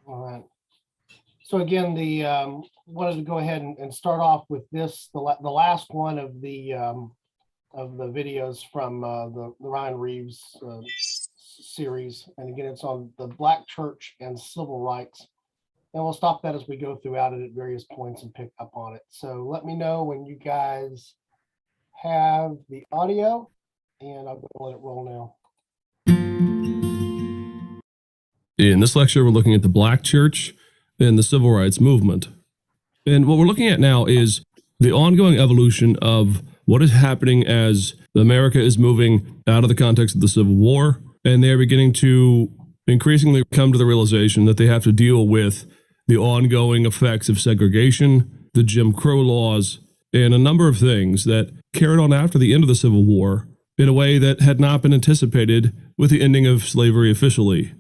All right. So again, wanted to go ahead and start off with this, the last one of the videos from the Ryan Reeves series. And again, it's on the Black church and civil rights. And we'll stop that as we go throughout it at various points and pick up on it. So let me know when you guys have the audio, and I'll go let it roll now. In this lecture, we're looking at the Black church and the civil rights movement. And what we're looking at now is the ongoing evolution of what is happening as America is moving out of the context of the Civil War, and they're beginning to increasingly come to the realization that they have to deal with the ongoing effects of segregation, the Jim Crow laws, and a number of things that carried on after the end of the Civil War in a way that had not been anticipated with the ending of slavery officially.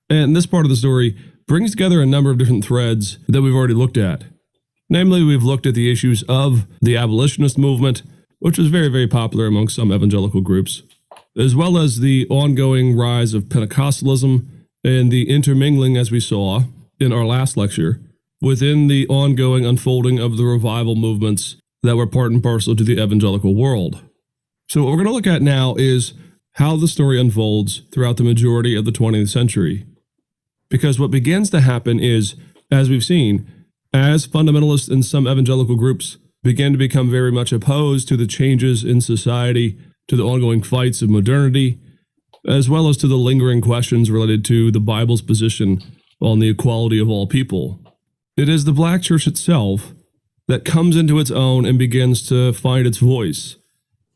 And this part of the story brings together a number of different threads that we've already looked at. Namely, we've looked at the issues of the abolitionist movement, which was very, very popular among some evangelical groups, as well as the ongoing rise of Pentecostalism and the intermingling, as we saw in our last lecture, within the ongoing unfolding of the revival movements that were part and parcel to the evangelical world. So what we're going to look at now is how the story unfolds throughout the majority of the 20th century. Because what begins to happen is, as we've seen, as fundamentalists in some evangelical groups begin to become very much opposed to the changes in society, to the ongoing fights of modernity, as well as to the lingering questions related to the Bible's position on the equality of all people. It is the Black church itself that comes into its own and begins to find its voice,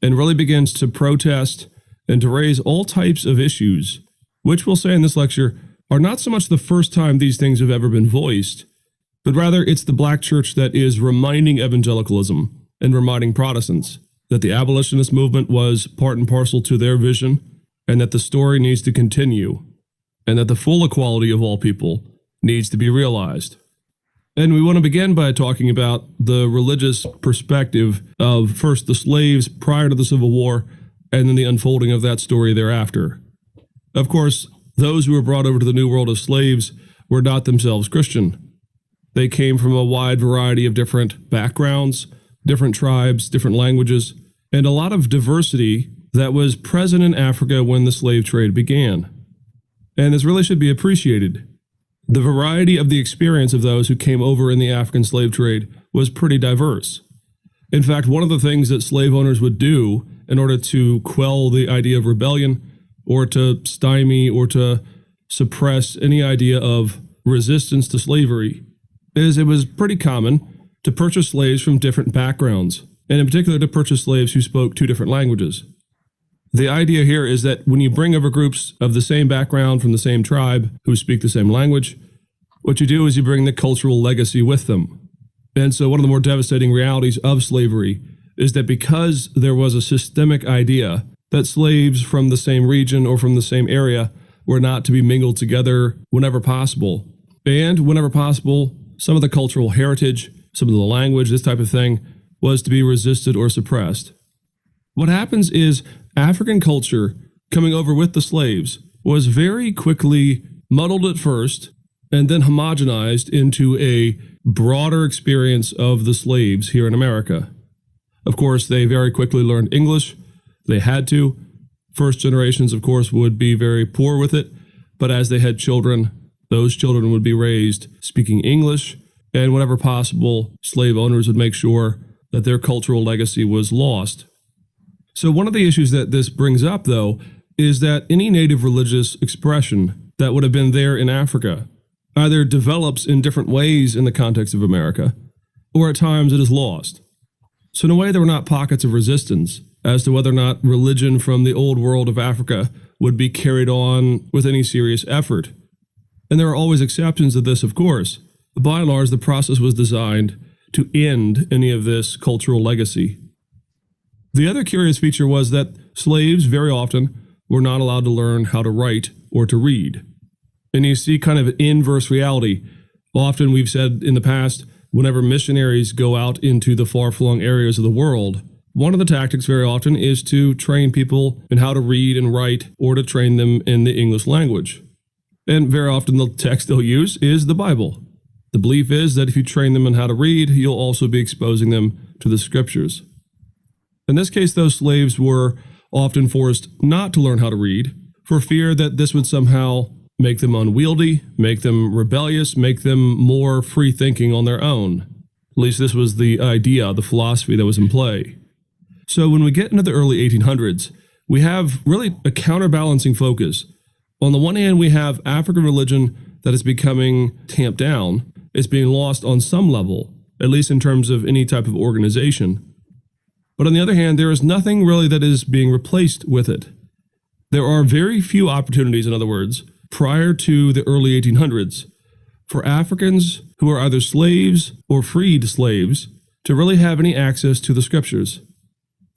and really begins to protest and to raise all types of issues, which we'll say in this lecture are not so much the first time these things have ever been voiced, but rather it's the Black church that is reminding evangelicalism and reminding Protestants that the abolitionist movement was part and parcel to their vision, and that the story needs to continue, and that the full equality of all people needs to be realized. And we want to begin by talking about the religious perspective of first the slaves prior to the Civil War, and then the unfolding of that story thereafter. Of course, those who were brought over to the New World as slaves were not themselves Christian. They came from a wide variety of different backgrounds, different tribes, different languages, and a lot of diversity that was present in Africa when the slave trade began. And this really should be appreciated. The variety of the experience of those who came over in the African slave trade was pretty diverse. In fact, one of the things that slave owners would do in order to quell the idea of rebellion, or to stymie or to suppress any idea of resistance to slavery, is it was pretty common to purchase slaves from different backgrounds, and in particular to purchase slaves who spoke two different languages. The idea here is that when you bring over groups of the same background from the same tribe who speak the same language, what you do is you bring the cultural legacy with them. And so one of the more devastating realities of slavery is that because there was a systemic idea that slaves from the same region or from the same area were not to be mingled together whenever possible, and whenever possible, some of the cultural heritage, some of the language, this type of thing, was to be resisted or suppressed. What happens is African culture coming over with the slaves was very quickly muddled at first and then homogenized into a broader experience of the slaves here in America. Of course, they very quickly learned English. They had to. First generations, of course, would be very poor with it, but as they had children, those children would be raised speaking English, and whenever possible, slave owners would make sure that their cultural legacy was lost. So one of the issues that this brings up, though, is that any native religious expression that would have been there in Africa either develops in different ways in the context of America, or at times it is lost. So in a way, there were not pockets of resistance as to whether or not religion from the old world of Africa would be carried on with any serious effort. And there are always exceptions to this, of course. But by and large, the process was designed to end any of this cultural legacy. The other curious feature was that slaves very often were not allowed to learn how to write or to read. And you see kind of an inverse reality. Often we've said in the past, whenever missionaries go out into the far-flung areas of the world, one of the tactics very often is to train people in how to read and write, or to train them in the English language. And very often the text they'll use is the Bible. The belief is that if you train them in how to read, you'll also be exposing them to the scriptures. In this case, those slaves were often forced not to learn how to read for fear that this would somehow make them unwieldy, make them rebellious, make them more free thinking on their own. At least this was the idea, the philosophy that was in play. So when we get into the early 1800s, we have really a counterbalancing focus. On the one hand, we have African religion that is becoming tamped down. It's being lost on some level, at least in terms of any type of organization. But on the other hand, there is nothing really that is being replaced with it. There are very few opportunities, in other words, prior to the early 1800s, for Africans who are either slaves or freed slaves to really have any access to the scriptures.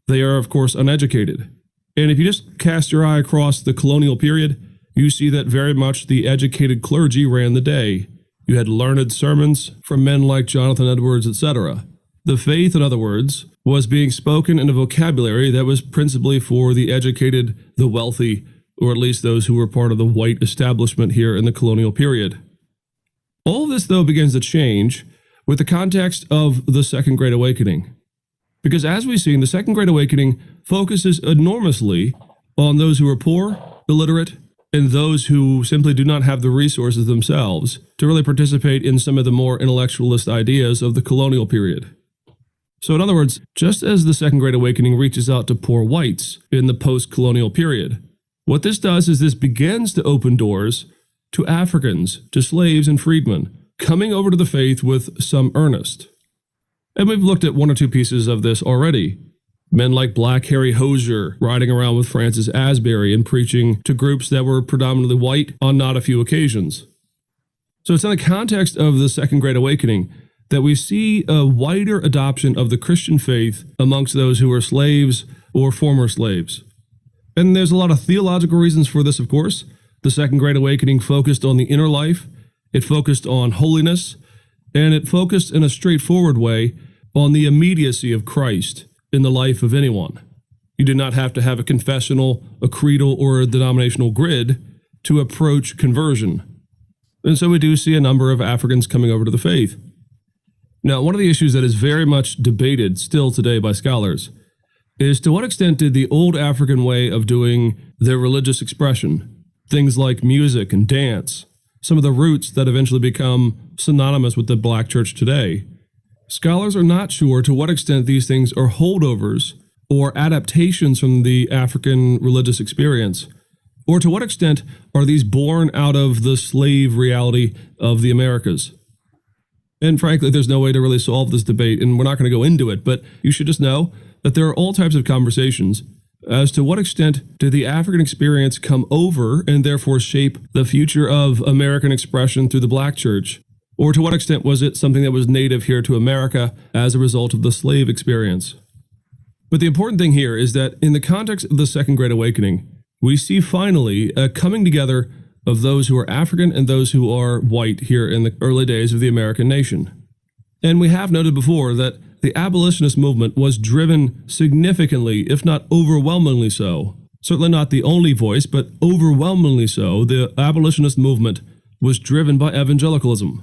They are, of course, uneducated. And if you just cast your eye across the colonial period, you see that very much the educated clergy ran the day. You had learned sermons from men like Jonathan Edwards, etc. The faith, in other words, was being spoken in a vocabulary that was principally for the educated, the wealthy, or at least those who were part of the white establishment here in the colonial period. All of this, though, begins to change with the context of the Second Great Awakening. Because as we've seen, the Second Great Awakening focuses enormously on those who are poor, illiterate, and those who simply do not have the resources themselves to really participate in some of the more intellectualist ideas of the colonial period. So in other words, just as the Second Great Awakening reaches out to poor whites in the post-colonial period, what this does is this begins to open doors to Africans, to slaves and freedmen, coming over to the faith with some earnest. And we've looked at one or two pieces of this already. Men like Black Harry Hosier riding around with Francis Asbury and preaching to groups that were predominantly white on not a few occasions. So it's in the context of the Second Great Awakening that we see a wider adoption of the Christian faith amongst those who are slaves or former slaves. And there's a lot of theological reasons for this, of course. The Second Great Awakening focused on the inner life, it focused on holiness, and it focused in a straightforward way on the immediacy of Christ in the life of anyone. You do not have to have a confessional, a creedal, or a denominational grid to approach conversion. And so we do see a number of Africans coming over to the faith. Now, one of the issues that is very much debated still today by scholars is to what extent did the old African way of doing their religious expression, things like music and dance, some of the roots that eventually become synonymous with the Black church today, scholars are not sure to what extent these things are holdovers or adaptations from the African religious experience, or to what extent are these born out of the slave reality of the Americas. And frankly, there's no way to really solve this debate, and we're not going to go into it, but you should just know that there are all types of conversations as to what extent did the African experience come over and therefore shape the future of American expression through the Black church, or to what extent was it something that was native here to America as a result of the slave experience. But the important thing here is that in the context of the Second Great Awakening, we see finally a coming together of those who are African and those who are white here in the early days of the American nation. And we have noted before that the abolitionist movement was driven significantly, if not overwhelmingly so. Certainly not the only voice, but overwhelmingly so, the abolitionist movement was driven by evangelicalism.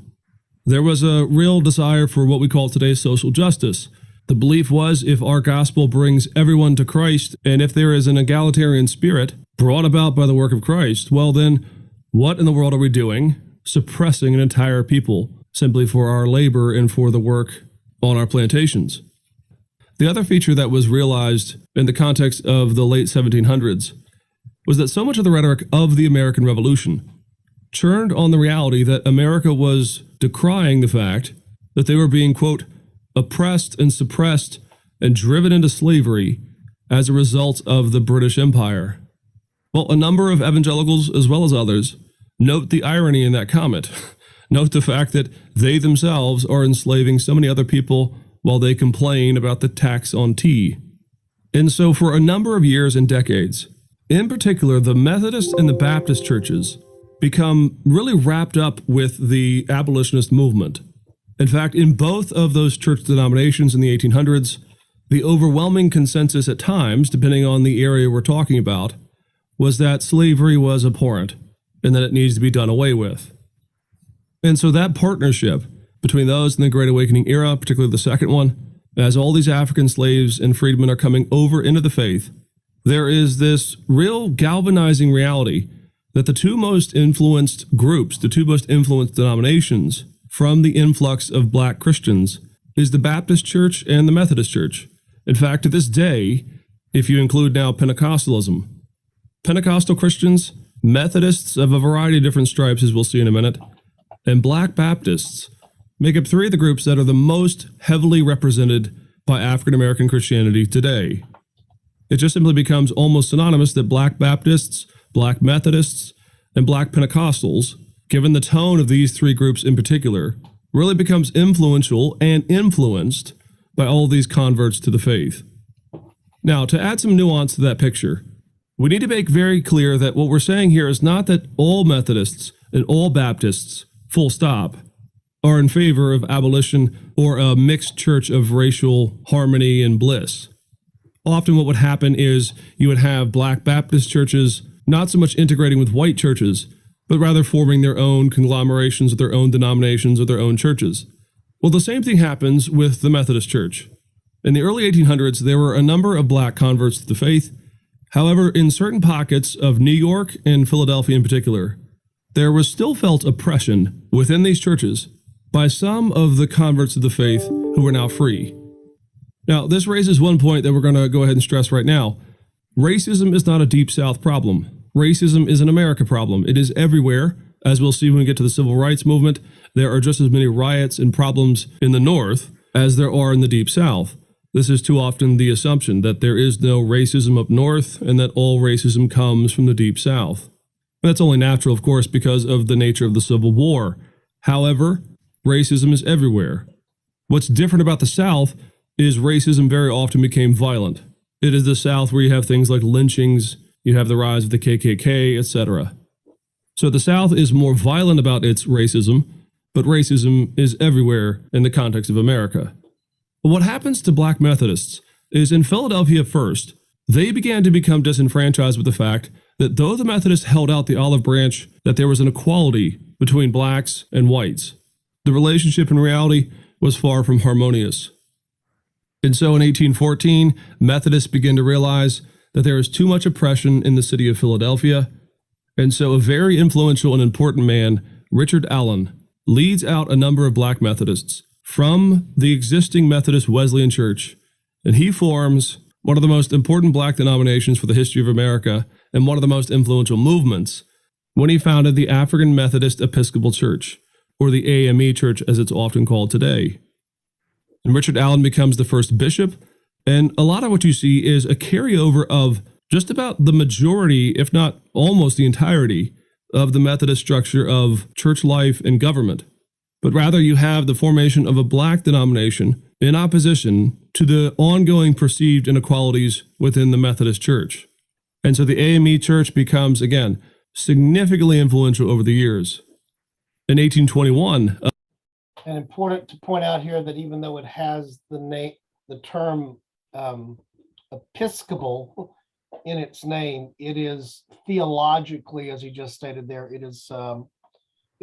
There was a real desire for what we call today social justice. The belief was if our gospel brings everyone to Christ, and if there is an egalitarian spirit brought about by the work of Christ, well then, what in the world are we doing, suppressing an entire people simply for our labor and for the work on our plantations? The other feature that was realized in the context of the late 1700s was that so much of the rhetoric of the American Revolution churned on the reality that America was decrying the fact that they were being, quote, oppressed and suppressed and driven into slavery as a result of the British Empire. Well, a number of evangelicals, as well as others, note the irony in that comment. Note the fact that they themselves are enslaving so many other people while they complain about the tax on tea. And so for a number of years and decades, in particular, the Methodist and the Baptist churches become really wrapped up with the abolitionist movement. In fact, in both of those church denominations in the 1800s, the overwhelming consensus at times, depending on the area we're talking about, was that slavery was abhorrent. and that it needs to be done away with. And so that partnership between those in the Great Awakening era, particularly the second one, as all these African slaves and freedmen are coming over into the faith, there is this real galvanizing reality that the two most influenced groups, the two most influenced denominations from the influx of black Christians is the Baptist Church and the Methodist Church. In fact, to this day, if you include now Pentecostalism, Pentecostal Christians, Methodists of a variety of different stripes, as we'll see in a minute, and Black Baptists make up three of the groups that are the most heavily represented by African American Christianity today. It just simply becomes almost synonymous that Black Baptists, Black Methodists, and Black Pentecostals, given the tone of these three groups in particular, really becomes influential and influenced by all these converts to the faith. Now, to add some nuance to that picture, we need to make very clear that what we're saying here is not that all Methodists and all Baptists, full stop, are in favor of abolition or a mixed church of racial harmony and bliss. Often what would happen is you would have Black Baptist churches not so much integrating with white churches, but rather forming their own conglomerations of their own denominations or their own churches. Well, the same thing happens with the Methodist Church. In the early 1800s, there were a number of black converts to the faith. However, in certain pockets of New York and Philadelphia in particular, there was still felt oppression within these churches by some of the converts of the faith who were now free. Now, this raises one point that we're going to go ahead and stress right now. Racism is not a Deep South problem. Racism is an America problem. It is everywhere. As we'll see when we get to the Civil Rights Movement, there are just as many riots and problems in the North as there are in the Deep South. This is too often the assumption that there is no racism up north and that all racism comes from the Deep South. That's only natural, of course, because of the nature of the Civil War. However, racism is everywhere. What's different about the South is racism very often became violent. It is the South where you have things like lynchings, you have the rise of the KKK, etc. So the South is more violent about its racism, but racism is everywhere in the context of America. But what happens to Black Methodists is in Philadelphia first, they began to become disenfranchised with the fact that though the Methodists held out the olive branch that there was an equality between blacks and whites, the relationship in reality was far from harmonious. And so in 1814, Methodists began to realize that there is too much oppression in the city of Philadelphia. And so a very influential and important man, Richard Allen, leads out a number of Black Methodists from the existing Methodist Wesleyan Church, and he forms one of the most important Black denominations for the history of America and one of the most influential movements when he founded the African Methodist Episcopal Church, or the AME Church as it's often called today. And Richard Allen becomes the first bishop, and a lot of what you see is a carryover of just about the majority, if not almost the entirety, of the Methodist structure of church life and government. But rather you have the formation of a Black denomination in opposition to the ongoing perceived inequalities within the Methodist Church. And so the AME Church becomes, again, significantly influential over the years. In 1821, And important to point out here that even though it has the term Episcopal in its name, it is theologically, as he just stated there, it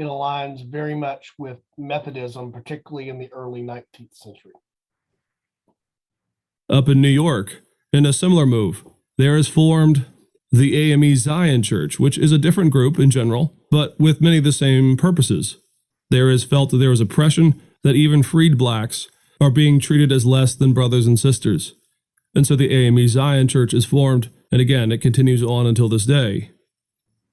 aligns very much with Methodism, particularly in the early 19th century. Up in New York, in a similar move, there is formed the AME Zion Church, which is a different group in general, but with many of the same purposes. There is felt that there is oppression, that even freed blacks are being treated as less than brothers and sisters. And so the AME Zion Church is formed, and again, it continues on until this day.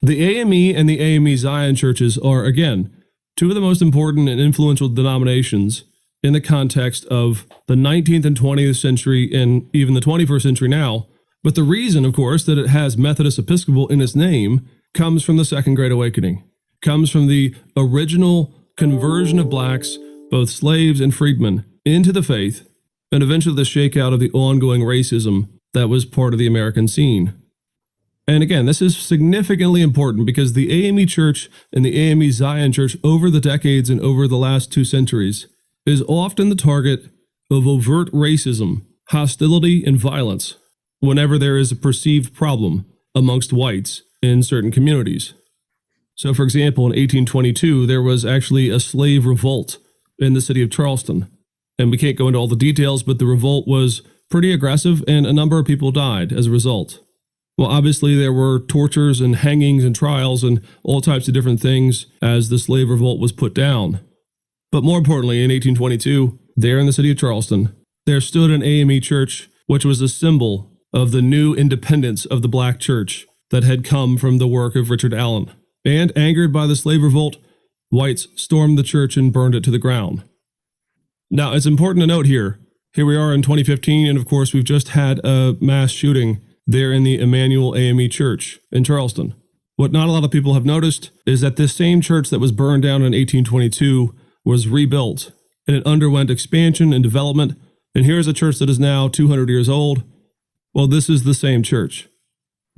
The AME and the AME Zion churches are, again, two of the most important and influential denominations in the context of the 19th and 20th century and even the 21st century now. But the reason, of course, that it has Methodist Episcopal in its name comes from the Second Great Awakening, comes from the original conversion of blacks, both slaves and freedmen, into the faith, and eventually the shakeout of the ongoing racism that was part of the American scene. And again, this is significantly important because the AME Church and the AME Zion Church over the decades and over the last 2 centuries is often the target of overt racism, hostility, and violence whenever there is a perceived problem amongst whites in certain communities. So, for example, in 1822, there was actually a slave revolt in the city of Charleston. And we can't go into all the details, but the revolt was pretty aggressive and a number of people died as a result. Well, obviously, there were tortures and hangings and trials and all types of different things as the slave revolt was put down. But more importantly, in 1822, there in the city of Charleston, there stood an AME church, which was a symbol of the new independence of the black church that had come from the work of Richard Allen. And angered by the slave revolt, whites stormed the church and burned it to the ground. Now, it's important to note here we are in 2015, and of course, we've just had a mass shooting there in the Emmanuel AME Church in Charleston. What not a lot of people have noticed is that this same church that was burned down in 1822 was rebuilt, and it underwent expansion and development, and here's a church that is now 200 years old. Well, this is the same church.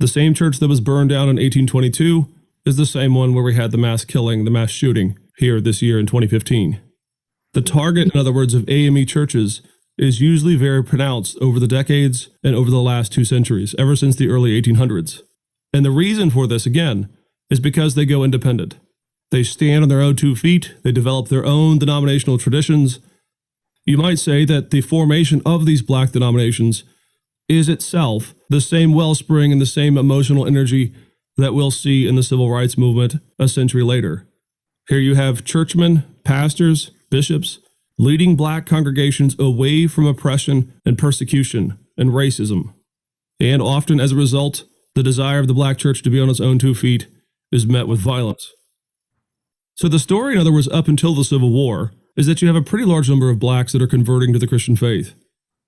The same church that was burned down in 1822 is the same one where we had the mass killing, the mass shooting here this year in 2015. The target, in other words, of AME churches is usually very pronounced over the decades and over the last 2 centuries, ever since the early 1800s. And the reason for this, again, is because they go independent. They stand on their own 2 feet, they develop their own denominational traditions. You might say that the formation of these black denominations is itself the same wellspring and the same emotional energy that we'll see in the civil rights movement a century later. Here you have churchmen, pastors, bishops, leading black congregations away from oppression and persecution and racism. And often, as a result, the desire of the black church to be on its own 2 feet is met with violence. So the story, in other words, up until the Civil War, is that you have a pretty large number of blacks that are converting to the Christian faith.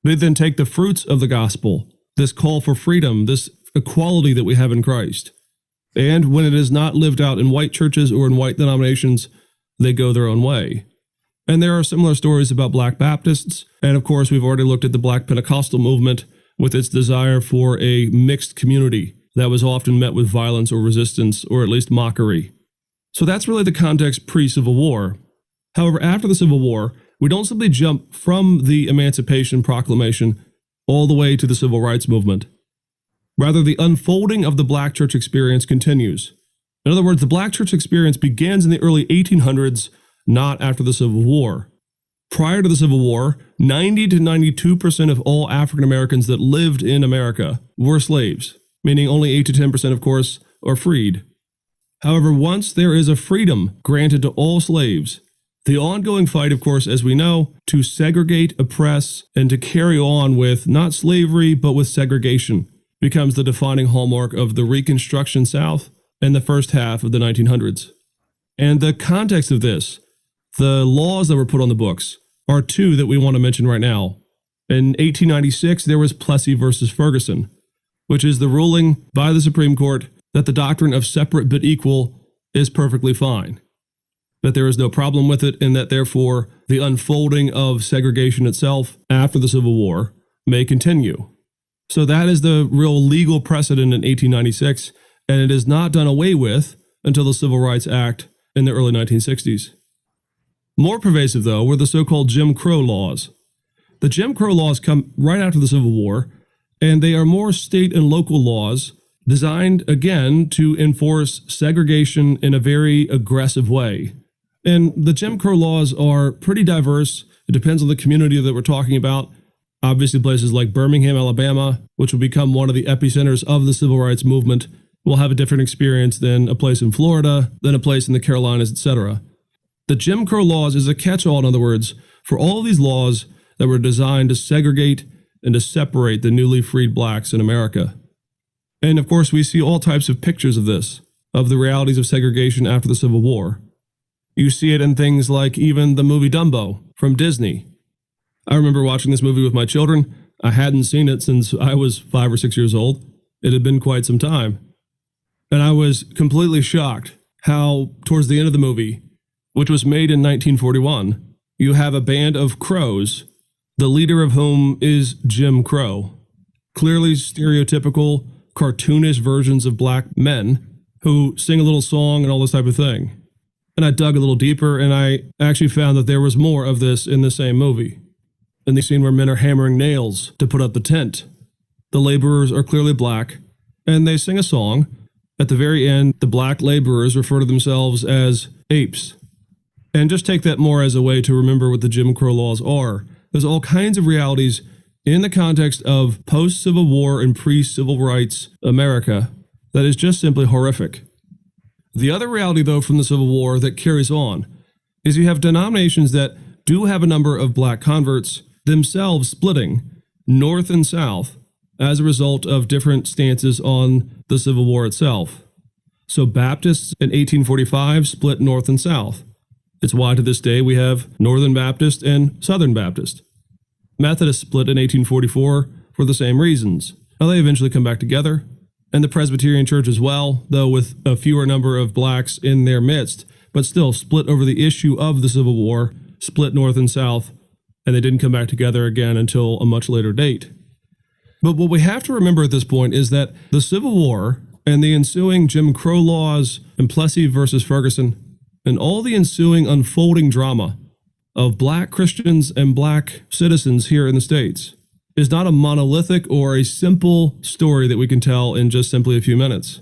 They then take the fruits of the gospel, this call for freedom, this equality that we have in Christ. And when it is not lived out in white churches or in white denominations, they go their own way. And there are similar stories about Black Baptists, and of course we've already looked at the Black Pentecostal movement with its desire for a mixed community that was often met with violence or resistance, or at least mockery. So that's really the context pre-Civil War. However, after the Civil War, we don't simply jump from the Emancipation Proclamation all the way to the Civil Rights Movement. Rather, the unfolding of the black church experience continues. In other words, the black church experience begins in the early 1800s, not after the Civil War. Prior to the Civil War, 90 to 92% of all African Americans that lived in America were slaves, meaning only 8 to 10%, of course, are freed. However, once there is a freedom granted to all slaves, the ongoing fight, of course, as we know, to segregate, oppress, and to carry on with not slavery, but with segregation, becomes the defining hallmark of the Reconstruction South and the first half of the 1900s. And the context of this, the laws that were put on the books, are 2 that we want to mention right now. In 1896, there was Plessy versus Ferguson, which is the ruling by the Supreme Court that the doctrine of separate but equal is perfectly fine, that there is no problem with it, and that therefore the unfolding of segregation itself after the Civil War may continue. So that is the real legal precedent in 1896, and it is not done away with until the Civil Rights Act in the early 1960s. More pervasive, though, were the so-called Jim Crow laws. The Jim Crow laws come right after the Civil War, and they are more state and local laws designed, again, to enforce segregation in a very aggressive way. And the Jim Crow laws are pretty diverse. It depends on the community that we're talking about. Obviously, places like Birmingham, Alabama, which will become one of the epicenters of the civil rights movement, will have a different experience than a place in Florida, than a place in the Carolinas, etc. The Jim Crow laws is a catch-all, in other words, for all of these laws that were designed to segregate and to separate the newly freed blacks in America. And of course, we see all types of pictures of this, of the realities of segregation after the Civil War. You see it in things like even the movie Dumbo from Disney. I remember watching this movie with my children. I hadn't seen it since I was 5 or 6 years old. It had been quite some time. And I was completely shocked how, towards the end of the movie, which was made in 1941, you have a band of crows, the leader of whom is Jim Crow. Clearly stereotypical, cartoonish versions of black men who sing a little song and all this type of thing. And I dug a little deeper, and I actually found that there was more of this in the same movie. In the scene where men are hammering nails to put up the tent, the laborers are clearly black, and they sing a song, At the very end, the black laborers refer to themselves as apes. And just take that more as a way to remember what the Jim Crow laws are. There's all kinds of realities in the context of post-Civil War and pre-Civil Rights America that is just simply horrific. The other reality, though, from the Civil War that carries on is you have denominations that do have a number of black converts themselves splitting north and south as a result of different stances on the Civil War itself. So Baptists in 1845 split north and south. It's why to this day we have Northern Baptist and Southern Baptist. Methodists split in 1844 for the same reasons. Now they eventually come back together, and the Presbyterian Church as well, though with a fewer number of blacks in their midst, but still split over the issue of the Civil War, split north and south, and they didn't come back together again until a much later date. But what we have to remember at this point is that the Civil War and the ensuing Jim Crow laws and Plessy versus Ferguson and all the ensuing unfolding drama of black Christians and black citizens here in the States is not a monolithic or a simple story that we can tell in just simply a few minutes.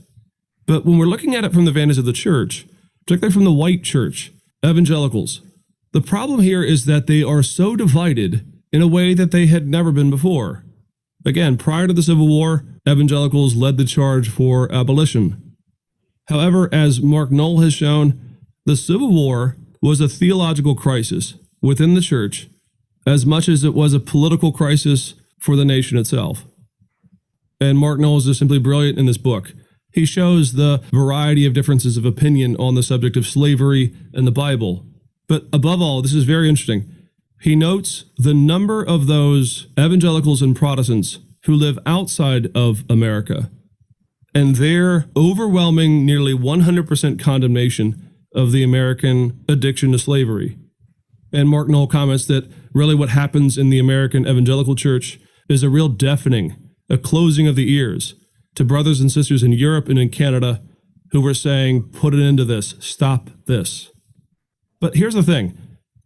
But when we're looking at it from the vantage of the church, particularly from the white church, evangelicals, the problem here is that they are so divided in a way that they had never been before. Again, prior to the Civil War, evangelicals led the charge for abolition. However, as Mark Knoll has shown, the Civil War was a theological crisis within the church as much as it was a political crisis for the nation itself. And Mark Knoll is just simply brilliant in this book. He shows the variety of differences of opinion on the subject of slavery and the Bible. But above all, this is very interesting. He notes the number of those evangelicals and Protestants who live outside of America and their overwhelming nearly 100% condemnation of the American addiction to slavery. And Mark Knoll comments that really what happens in the American evangelical church is a real deafening, a closing of the ears to brothers and sisters in Europe and in Canada who were saying, put an end to this, stop this. But here's the thing.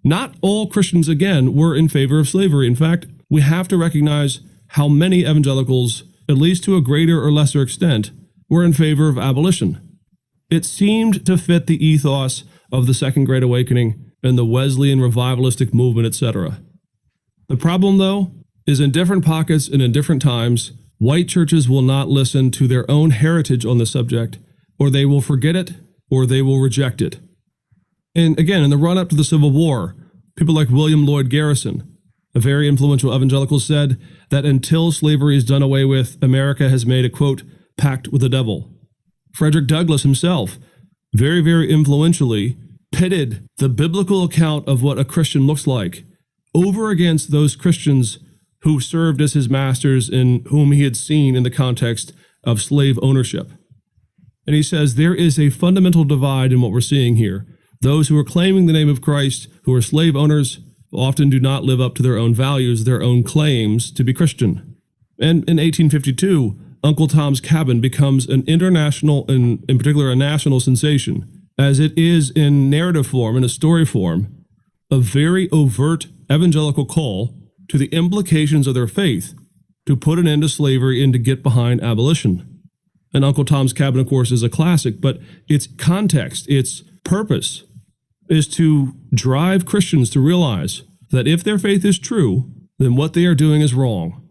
Not all Christians, again, were in favor of slavery. In fact, we have to recognize how many evangelicals, at least to a greater or lesser extent, were in favor of abolition. It seemed to fit the ethos of the Second Great Awakening and the Wesleyan revivalistic movement, etc. The problem, though, is in different pockets and in different times, white churches will not listen to their own heritage on the subject, or they will forget it, or they will reject it. And again, in the run-up to the Civil War, people like William Lloyd Garrison, a very influential evangelical, said that until slavery is done away with, America has made a, quote, pact with the devil. Frederick Douglass himself, very, very influentially, pitted the biblical account of what a Christian looks like over against those Christians who served as his masters and whom he had seen in the context of slave ownership. And he says there is a fundamental divide in what we're seeing here. Those who are claiming the name of Christ, who are slave owners, often do not live up to their own values, their own claims to be Christian. And in 1852, Uncle Tom's Cabin becomes an international and in particular a national sensation, as it is in narrative form, in a story form, a very overt evangelical call to the implications of their faith to put an end to slavery and to get behind abolition. And Uncle Tom's Cabin, of course, is a classic, but its context, its purpose, is to drive Christians to realize that if their faith is true, then what they are doing is wrong.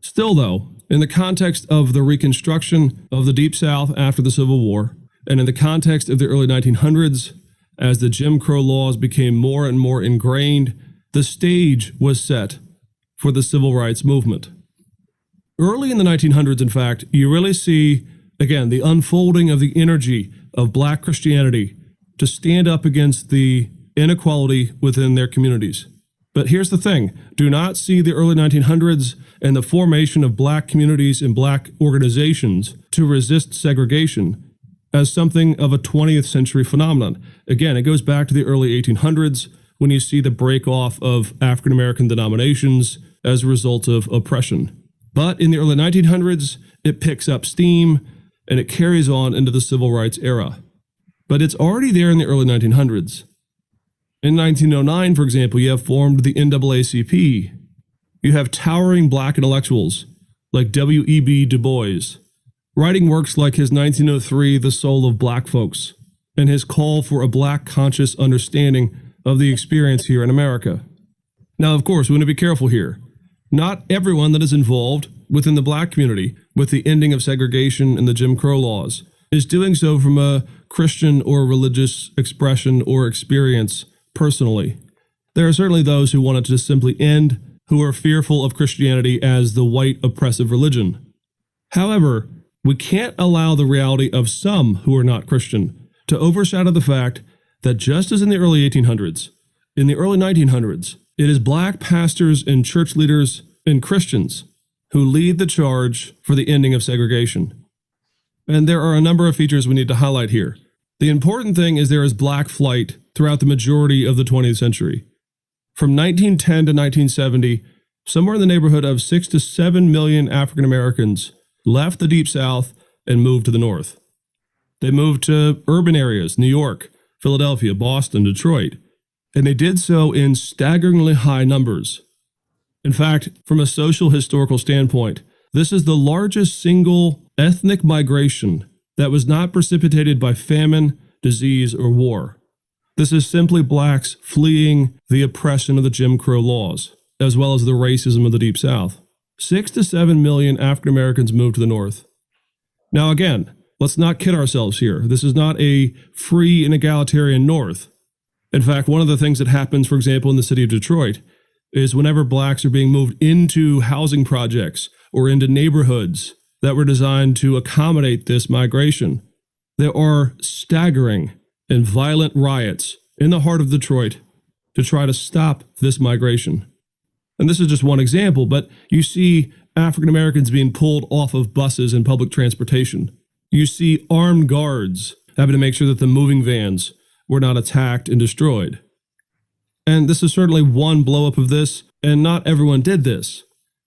Still, though, in the context of the reconstruction of the Deep South after the Civil War, and in the context of the early 1900s, as the Jim Crow laws became more and more ingrained, the stage was set for the civil rights movement. Early in the 1900s, in fact, you really see, again, the unfolding of the energy of black Christianity to stand up against the inequality within their communities. But here's the thing, do not see the early 1900s and the formation of black communities and black organizations to resist segregation as something of a 20th century phenomenon. Again, it goes back to the early 1800s when you see the break off of African American denominations as a result of oppression. But in the early 1900s, it picks up steam and it carries on into the civil rights era. But it's already there in the early 1900s. In 1909, for example, you have formed the You have towering black intellectuals like W.E.B. Du Bois, writing works like his 1903 The Soul of Black Folks, and his call for a Black conscious understanding of the experience here in America. Now, of course, we want to be careful here. Not everyone that is involved within the Black community with the ending of segregation and the Jim Crow laws is doing so from a Christian or religious expression or experience personally. There are certainly those who want it to simply end, who are fearful of Christianity as the white oppressive religion. However, we can't allow the reality of some who are not Christian to overshadow the fact that just as in the early 1800s, in the early 1900s, it is Black pastors and church leaders and Christians who lead the charge for the ending of segregation. And there are a number of features we need to highlight here. The important thing is there is Black flight throughout the majority of the 20th century. From 1910 to 1970, somewhere in the neighborhood of 6 to 7 million African Americans left the Deep South and moved to the North. They moved to urban areas, New York, Philadelphia, Boston, Detroit, and they did so in staggeringly high numbers. In fact, from a social historical standpoint, this is the largest single ethnic migration that was not precipitated by famine, disease, or war. This is simply Blacks fleeing the oppression of the Jim Crow laws, as well as the racism of the Deep South. 6 to 7 million African Americans moved to the North. Now again, let's not kid ourselves here. This is not a free and egalitarian North. In fact, one of the things that happens, for example, in the city of Detroit, is whenever Blacks are being moved into housing projects or into neighborhoods that were designed to accommodate this migration, there are staggering and violent riots in the heart of Detroit to try to stop this migration. And this is just one example, but you see African Americans being pulled off of buses and public transportation. You see armed guards having to make sure that the moving vans were not attacked and destroyed. And this is certainly one blow-up of this, and not everyone did this.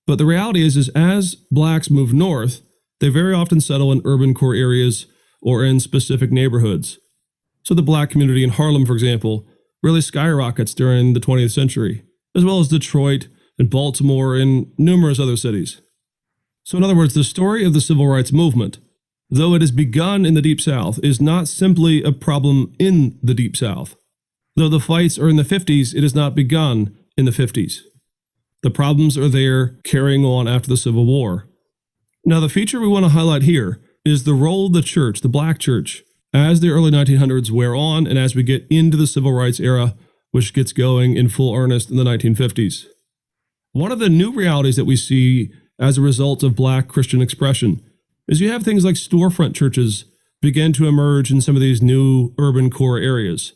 But the reality is as Blacks move north, they very often settle in urban core areas or in specific neighborhoods. So the Black community in Harlem, for example, really skyrockets during the 20th century, as well as Detroit and Baltimore and numerous other cities. So in other words, the story of the civil rights movement, though it has begun in the Deep South, is not simply a problem in the Deep South. Though the fights are in the 50s, it has not begun in the 50s. The problems are there carrying on after the Civil War. Now, the feature we want to highlight here is the role of the church, the Black church, as the early 1900s wear on and as we get into the civil rights era, which gets going in full earnest in the 1950s. One of the new realities that we see as a result of Black Christian expression is you have things like storefront churches begin to emerge in some of these new urban core areas.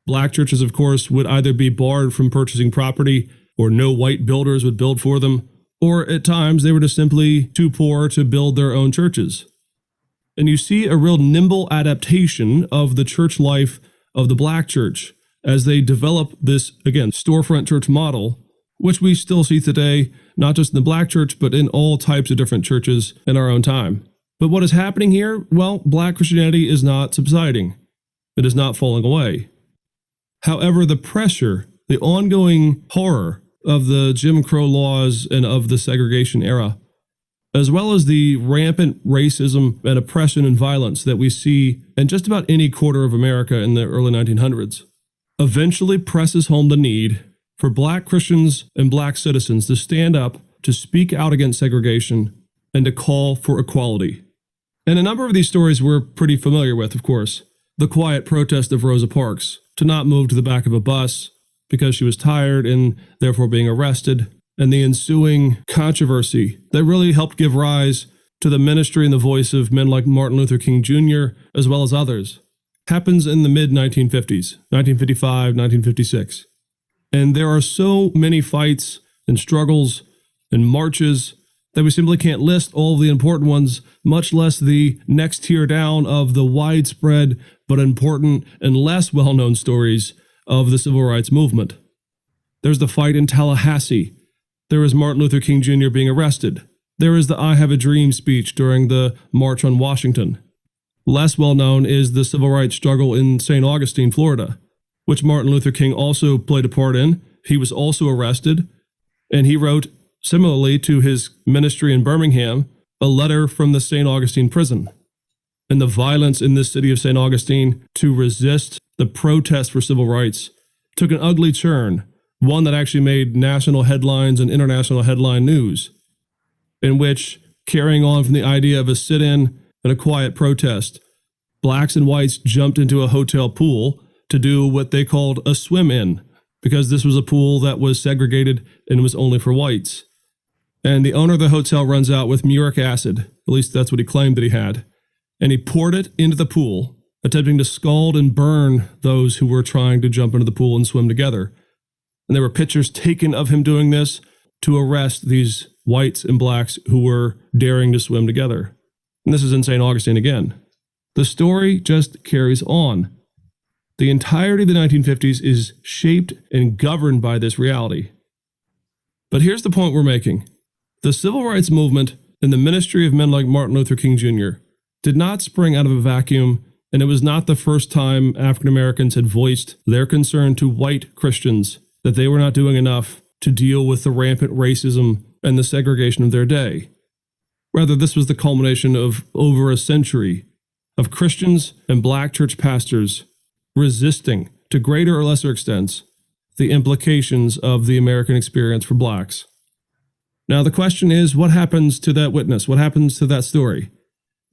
Black churches, of course, would either be barred from purchasing property, or no white builders would build for them, or at times they were just simply too poor to build their own churches. And you see a real nimble adaptation of the church life of the Black church as they develop this, again, storefront church model, which we still see today, not just in the Black church, but in all types of different churches in our own time. But what is happening here? Well, Black Christianity is not subsiding. It is not falling away. However, the pressure, the ongoing horror of the Jim Crow laws and of the segregation era, as well as the rampant racism and oppression and violence that we see in just about any quarter of America in the early 1900s, eventually presses home the need for Black Christians and Black citizens to stand up, to speak out against segregation, and to call for equality. And a number of these stories we're pretty familiar with, of course. The quiet protest of Rosa Parks to not move to the back of a bus because she was tired and therefore being arrested, and the ensuing controversy that really helped give rise to the ministry and the voice of men like Martin Luther King Jr., as well as others, happens in the mid-1950s, 1955, 1956. And there are so many fights and struggles and marches that we simply can't list all of the important ones, much less the next tier down of the widespread but important and less well-known stories of the civil rights movement. There's the fight in Tallahassee. There is Martin Luther King Jr. being arrested. There is the I Have a Dream speech during the March on Washington. Less well-known is the civil rights struggle in St. Augustine, Florida, which Martin Luther King also played a part in. He was also arrested, and he wrote, similarly to his ministry in Birmingham, a letter from the St. Augustine prison. And the violence in this city of St. Augustine to resist the protest for civil rights took an ugly turn, one that actually made national headlines and international headline news, in which, carrying on from the idea of a sit-in and a quiet protest, blacks and whites jumped into a hotel pool to do what they called a swim-in, because this was a pool that was segregated and was only for whites. And the owner of the hotel runs out with muric acid, at least that's what he claimed that he had, and he poured it into the pool, attempting to scald and burn those who were trying to jump into the pool and swim together. And there were pictures taken of him doing this to arrest these whites and blacks who were daring to swim together. And this is in St. Augustine again. The story just carries on. The entirety of the 1950s is shaped and governed by this reality. But here's the point we're making. The civil rights movement and the ministry of men like Martin Luther King Jr. did not spring out of a vacuum, and it was not the first time African Americans had voiced their concern to white Christians that they were not doing enough to deal with the rampant racism and the segregation of their day. Rather, this was the culmination of over a century of Christians and black church pastors resisting, to greater or lesser extents, the implications of the American experience for blacks. Now, the question is, what happens to that witness? What happens to that story?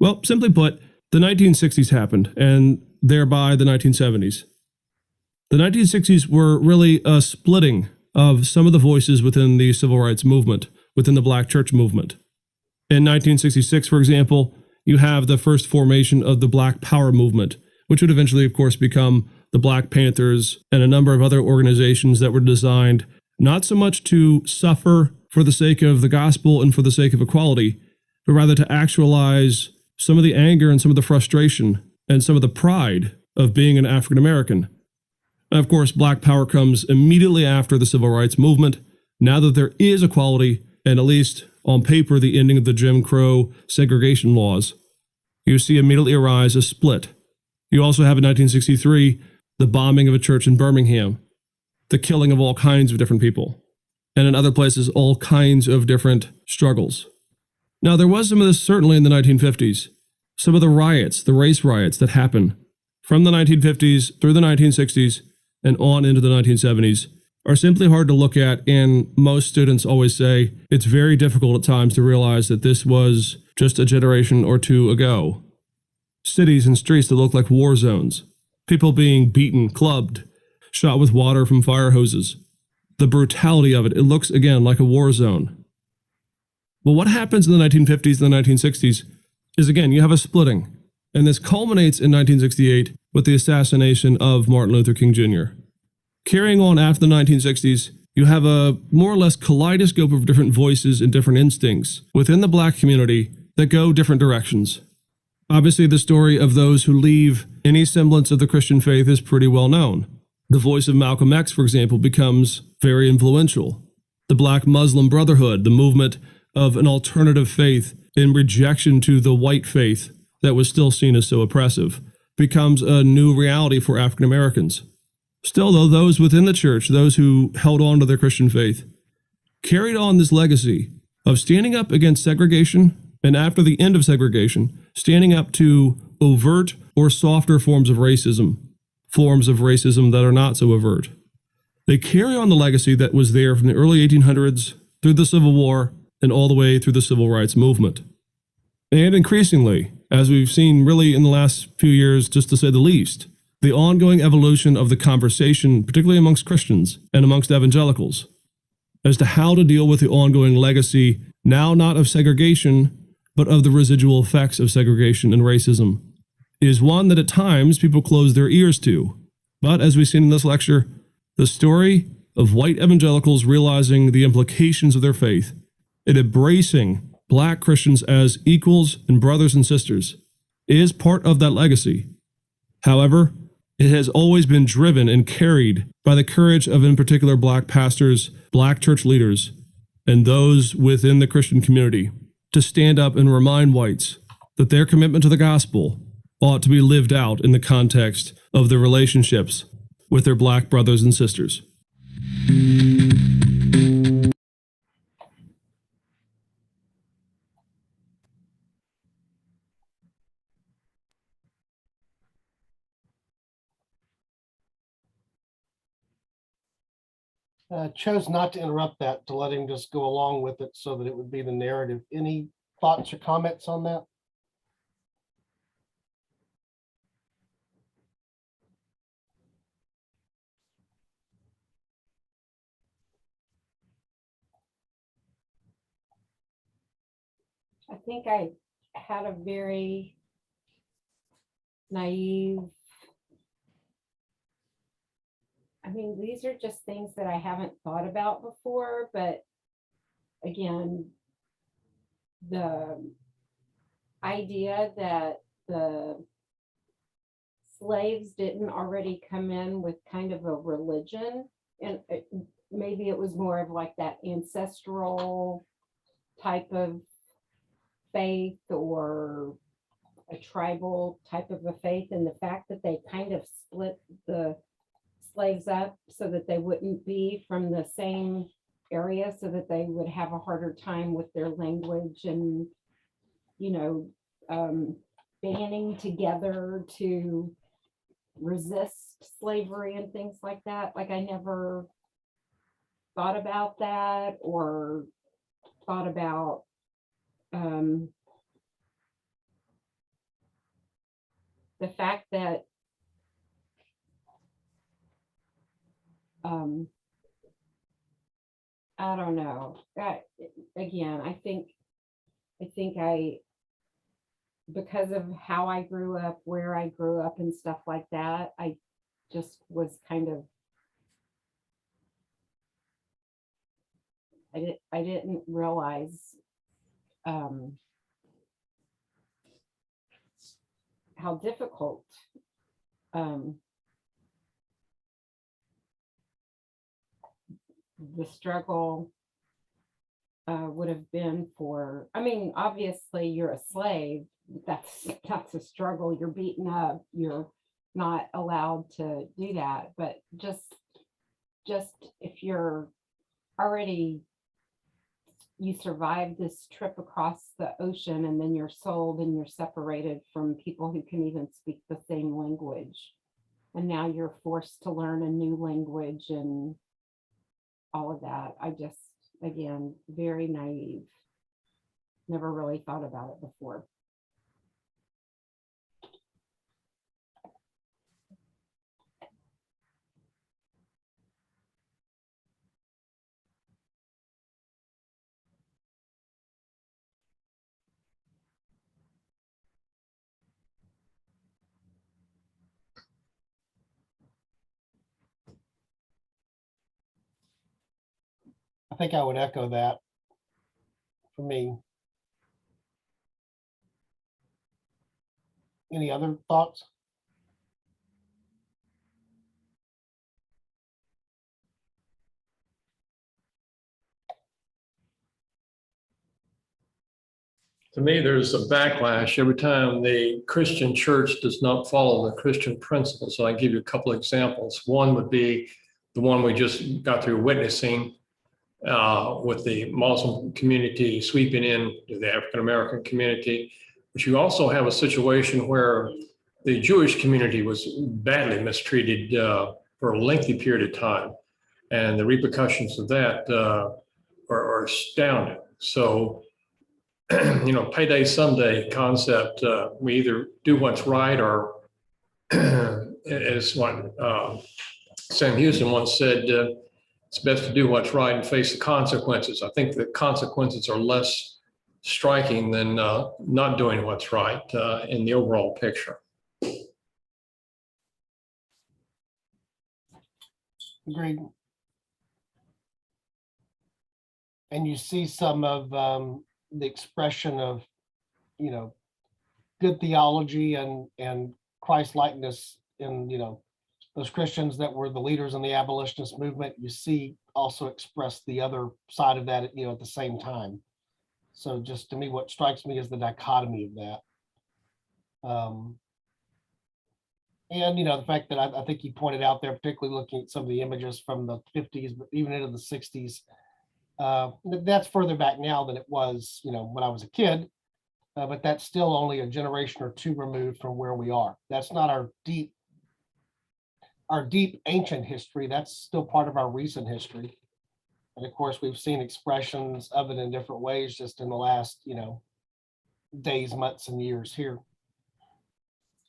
Well, simply put, the 1960s happened, and thereby the 1970s. The 1960s were really a splitting of some of the voices within the civil rights movement, within the black church movement. In 1966, for example, you have the first formation of the Black Power movement, which would eventually, of course, become the Black Panthers and a number of other organizations that were designed not so much to suffer for the sake of the gospel and for the sake of equality, but rather to actualize some of the anger and some of the frustration and some of the pride of being an African American. And of course, Black Power comes immediately after the civil rights movement, now that there is equality, and at least on paper, the ending of the Jim Crow segregation laws. You see immediately arise a split. You also have in 1963, the bombing of a church in Birmingham, the killing of all kinds of different people, and in other places, all kinds of different struggles. Now, there was some of this certainly in the 1950s. Some of the riots, the race riots that happened from the 1950s through the 1960s and on into the 1970s are simply hard to look at, and most students always say it's very difficult at times to realize that this was just a generation or two ago. Cities and streets that look like war zones, people being beaten, clubbed, shot with water from fire hoses. The brutality of it, it looks again like a war zone. Well, what happens in the 1950s and the 1960s is, again, you have a splitting, and this culminates in 1968 with the assassination of Martin Luther King Jr. Carrying on after the 1960s, you have a more or less kaleidoscope of different voices and different instincts within the black community that go different directions. Obviously, the story of those who leave any semblance of the Christian faith is pretty well known. The voice of Malcolm X, for example, becomes very influential. The Black Muslim Brotherhood, the movement of an alternative faith in rejection to the white faith that was still seen as so oppressive, becomes a new reality for African Americans. Still, though, those within the church, those who held on to their Christian faith, carried on this legacy of standing up against segregation, and after the end of segregation, standing up to overt or softer forms of racism that are not so overt. They carry on the legacy that was there from the early 1800s through the Civil War and all the way through the Civil Rights Movement. And increasingly, as we've seen really in the last few years, just to say the least, the ongoing evolution of the conversation, particularly amongst Christians and amongst evangelicals, as to how to deal with the ongoing legacy, now not of segregation, but of the residual effects of segregation and racism, is one that at times people close their ears to. But as we've seen in this lecture, the story of white evangelicals realizing the implications of their faith and embracing black Christians as equals and brothers and sisters is part of that legacy. However, it has always been driven and carried by the courage of, in particular, black pastors, black church leaders, and those within the Christian community to stand up and remind whites that their commitment to the gospel ought to be lived out in the context of their relationships with their black brothers and sisters. chose not to interrupt that, to let him just go along with it so that it would be the narrative. Any thoughts or comments on that? I think I had a very naive, I mean, these are just things that I haven't thought about before, but again, the idea that the slaves didn't already come in with kind of a religion, and maybe it was more of like that ancestral type of faith or a tribal type of a faith, and the fact that they kind of split the slaves up so that they wouldn't be from the same area, so that they would have a harder time with their language and, you know, banding together to resist slavery and things like that. Like, I never thought about that, or thought about the fact that I don't know. Again, I think because of how I grew up, where I grew up and stuff like that, I just was kind of, I didn't realize how difficult the struggle would have been for, I mean, obviously you're a slave, that's a struggle, you're beaten up, you're not allowed to do that, but just if you're already, you survived this trip across the ocean, and then you're sold and you're separated from people who can even speak the same language, and now you're forced to learn a new language and all of that. I just, again, very naive. Never really thought about it before. I think I would echo that for me. Any other thoughts? To me, there's a backlash every time the Christian church does not follow the Christian principles. So I give you a couple of examples. One would be the one we just got through witnessing with the Muslim community sweeping in to the African-American community. But you also have a situation where the Jewish community was badly mistreated for a lengthy period of time. And the repercussions of that are astounding. So, you know, payday someday concept, we either do what's right, or as what Sam Houston once said, it's best to do what's right and face the consequences. I think the consequences are less striking than not doing what's right in the overall picture. Agreed. And you see some of the expression of, you know, good theology and Christ likeness in, you know, those Christians that were the leaders in the abolitionist movement. You see also express the other side of that, you know, at the same time. So just to me, what strikes me is the dichotomy of that. And, you know, the fact that I think you pointed out there, particularly looking at some of the images from the 50s, but even into the 60s, that's further back now than it was, you know, when I was a kid, but that's still only a generation or two removed from where we are. That's not our deep our deep ancient history, that's still part of our recent history. And of course, we've seen expressions of it in different ways just in the last, days, months, and years here.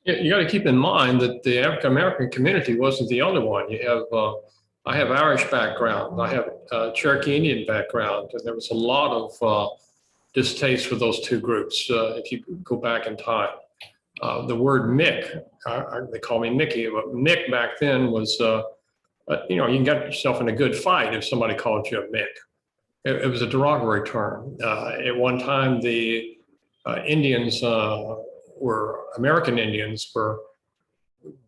You got to keep in mind that the African American community wasn't the only one. You have, I have Irish background, I have Cherokee Indian background, and there was a lot of distaste for those two groups if you go back in time. The word Mick, they call me Mickey, but Mick back then was, you can get yourself in a good fight if somebody called you a Mick. It was a derogatory term. At one time, the Indians American Indians were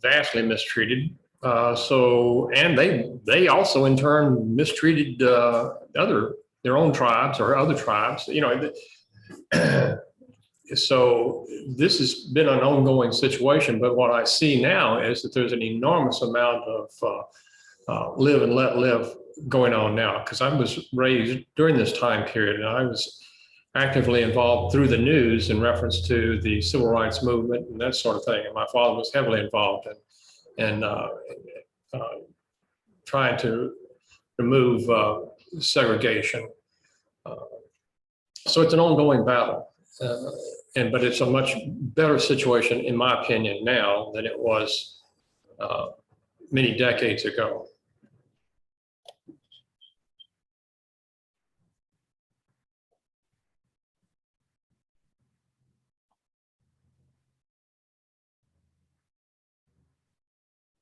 vastly mistreated. And they also in turn mistreated their own tribes or other tribes. So this has been an ongoing situation. But what I see now is that there's an enormous amount of live and let live going on now. Because I was raised during this time period, and I was actively involved through the news in reference to the civil rights movement and that sort of thing. And my father was heavily involved in trying to remove segregation. So it's an ongoing battle. But it's a much better situation, in my opinion, now than it was many decades ago.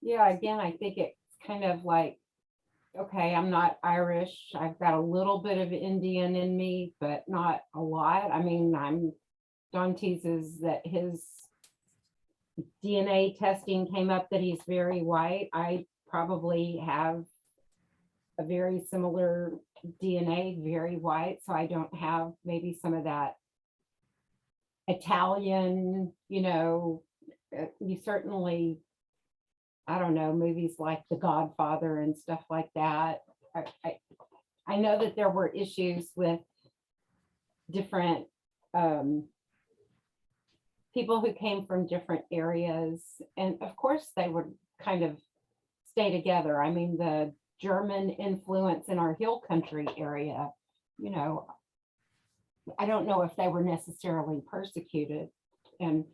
Yeah, again, I think it's kind of like, okay, I'm not Irish. I've got a little bit of Indian in me, but not a lot. I mean, Don teases that his DNA testing came up that he's very white. I probably have a very similar DNA, very white, so I don't have maybe some of that Italian, you certainly, I don't know, movies like The Godfather and stuff like that. I know that there were issues with different people who came from different areas. And of course, they would kind of stay together. I mean, the German influence in our hill country area, I don't know if they were necessarily persecuted. And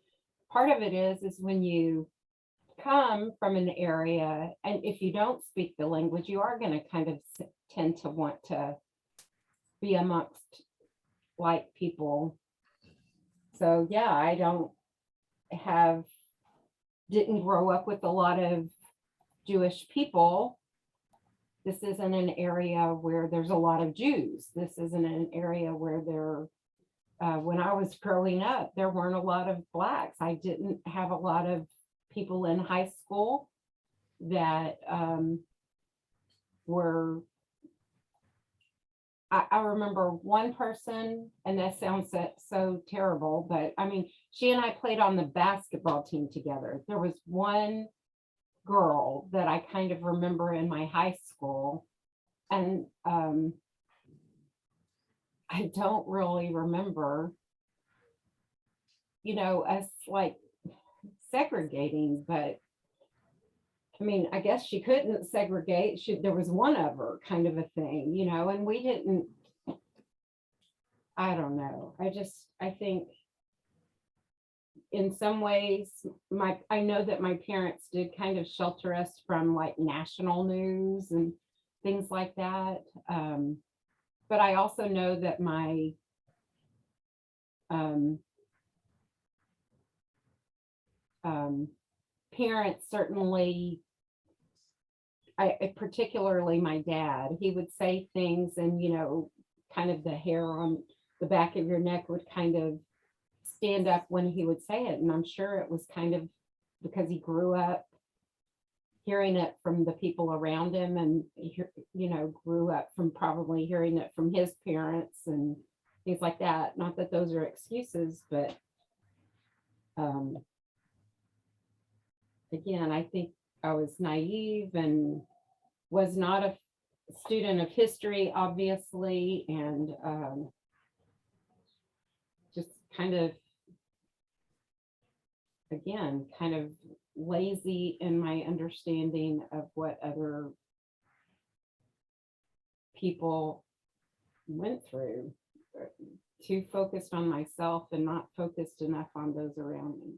part of it is when you come from an area, and if you don't speak the language, you are going to kind of tend to want to be amongst white people. So yeah, I didn't grow up with a lot of Jewish people. This isn't an area where there's a lot of Jews. This isn't an area where when I was growing up, there weren't a lot of Blacks. I didn't have a lot of people in high school that were, I remember one person, and that sounds so terrible, but I mean, she and I played on the basketball team together. There was one girl that I kind of remember in my high school, and I don't really remember, us like segregating, but I mean, I guess she couldn't segregate. There was one of her kind of a thing, and we didn't, I don't know. I think in some ways, I know that my parents did kind of shelter us from like national news and things like that. But I also know that my parents certainly, particularly my dad, he would say things, and kind of the hair on the back of your neck would kind of stand up when he would say it. And I'm sure it was kind of because he grew up hearing it from the people around him, and grew up from probably hearing it from his parents and things like that. Not that those are excuses, but again, I think I was naive and was not a student of history, obviously, and just kind of, again, kind of lazy in my understanding of what other people went through. Too focused on myself and not focused enough on those around me.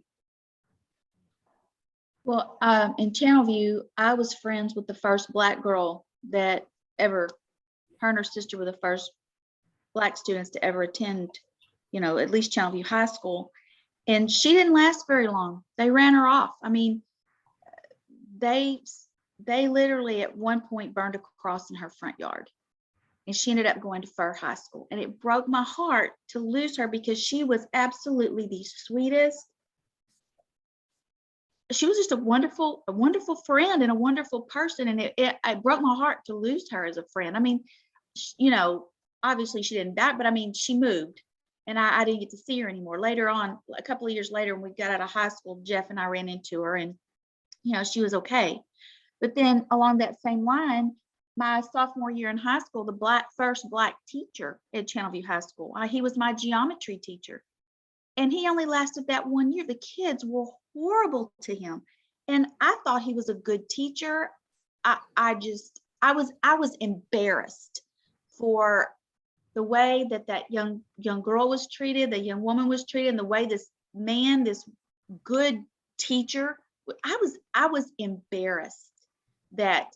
Well, in Channelview, I was friends with the first Black girl that ever, her and her sister were the first Black students to ever attend, at least Channelview High School. And she didn't last very long. They ran her off. I mean, they literally at one point burned a cross in her front yard. And she ended up going to Fur High School. And it broke my heart to lose her because she was absolutely the sweetest. She was just a wonderful friend and a wonderful person. And it broke my heart to lose her as a friend. I mean, obviously she didn't die, but I mean, she moved and I didn't get to see her anymore. Later on, a couple of years later, when we got out of high school, Jeff and I ran into her and, she was okay. But then along that same line, my sophomore year in high school, the first Black teacher at Channelview High School, he was my geometry teacher. And he only lasted that 1 year. The kids were horrible to him. And I thought he was a good teacher. I was embarrassed for the way that young girl was treated, the young woman was treated, and the way this good teacher, I was embarrassed that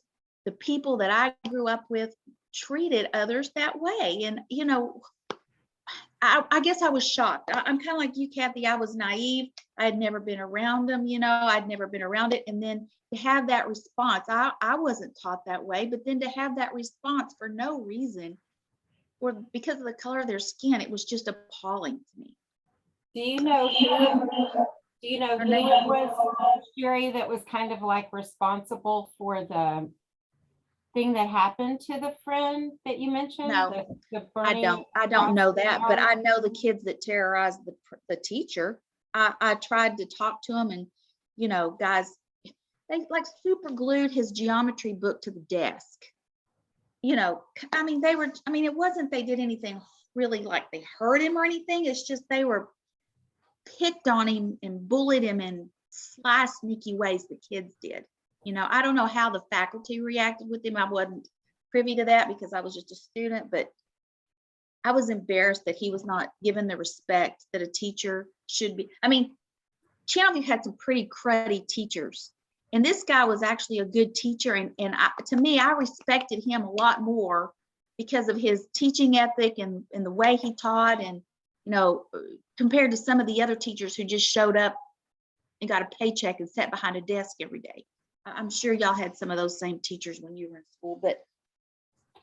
the people that I grew up with treated others that way. And, I guess I was shocked. I'm kind of like you, Kathy. I was naive. I had never been around them, I'd never been around it. And then to have that response, I wasn't taught that way, but then to have that response for no reason or because of the color of their skin, it was just appalling to me. Do you know who it was, Sherry, that was kind of like responsible for the thing that happened to the friend that you mentioned? No, the I don't know that, but I know the kids that terrorized the teacher. I tried to talk to him and, guys, they like super glued his geometry book to the desk. It wasn't they did anything really like they hurt him or anything. It's just they were picked on him and bullied him in sly, sneaky ways the kids did. I don't know how the faculty reacted with him. I wasn't privy to that because I was just a student, but I was embarrassed that he was not given the respect that a teacher should be. I mean, Channelview had some pretty cruddy teachers, and this guy was actually a good teacher. And to me, I respected him a lot more because of his teaching ethic and the way he taught, and compared to some of the other teachers who just showed up and got a paycheck and sat behind a desk every day. I'm sure y'all had some of those same teachers when you were in school, but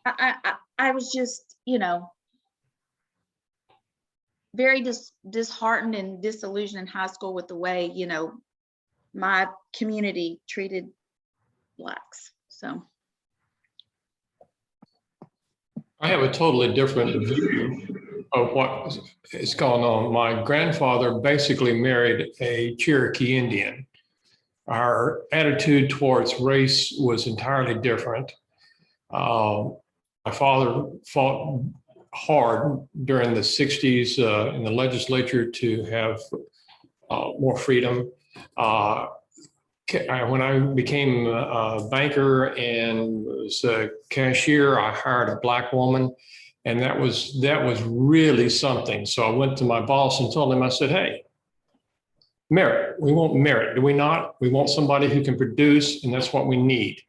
I was just, very disheartened and disillusioned in high school with the way, my community treated Blacks. So. I have a totally different view of what is going on. My grandfather basically married a Cherokee Indian. Our attitude towards race was entirely different. My father fought hard during the 60s in the legislature to have more freedom. When I became a banker and was a cashier, I hired a Black woman, and that was really something. So I went to my boss and told him, I said, hey, merit. We want merit, do we not? We want somebody who can produce, and that's what we need.